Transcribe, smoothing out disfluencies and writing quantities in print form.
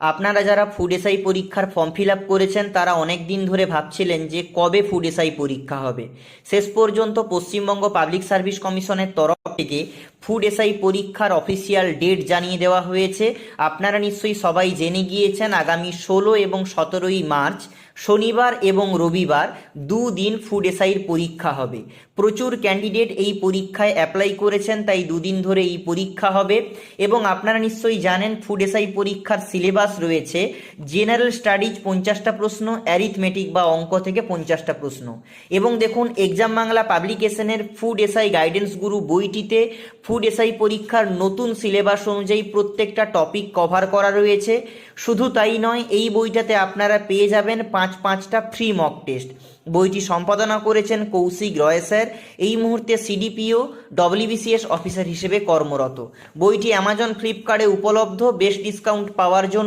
আপনারা যারা food SI পরীক্ষার ফর্ম ফিল আপ করেছেন তারা অনেক দিন ধরে ভাবছিলেন যে কবে ফুড এসআই পরীক্ষা হবে। শেষ পর্যন্ত পশ্চিমবঙ্গ পাবলিক সার্ভিস কমিশনের তরফ থেকে ফুড এসআই পরীক্ষার অফিসিয়াল ডেট জানিয়ে দেওয়া হয়েছে। আপনারা নিশ্চয়ই সবাই জেনে গিয়েছেন আগামী 16 এবং 17ই মার্চ শনিবার এবং রবিবার দুদিন ফুড এসআইয়ের পরীক্ষা হবে। প্রচুর ক্যান্ডিডেট এই পরীক্ষায় অ্যাপ্লাই করেছেন, তাই দুদিন ধরে এই পরীক্ষা হবে। এবং আপনারা নিশ্চয়ই জানেন ফুড এসআই পরীক্ষার সিলেবাস রয়েছে জেনারেল স্টাডিজ 50টা প্রশ্ন, অ্যারিথমেটিক বা অঙ্ক থেকে 50টা প্রশ্ন। এবং দেখুন এক্সাম বাংলা পাবলিকেশনের ফুড এসআই গাইডেন্স গুরু বইটিতে ফুড এসআই পরীক্ষার নতুন সিলেবাস অনুযায়ী প্রত্যেকটা টপিক কভার করা রয়েছে। শুধু তাই নয়, এই বইটাতে আপনারা পেয়ে যাবেন পাঁচটা ফ্রি মক টেস্ট। বইটি সম্পাদনা করেছেন কৌশিক রয় স্যার, এই মুহূর্তে সিডিপিও ডব্লিউবিসিএস অফিসার হিসেবে কর্মরত। বইটি অ্যামাজন ফ্লিপকার্টে উপলব্ধ। বেস্ট ডিসকাউন্ট পাওয়ার জন্য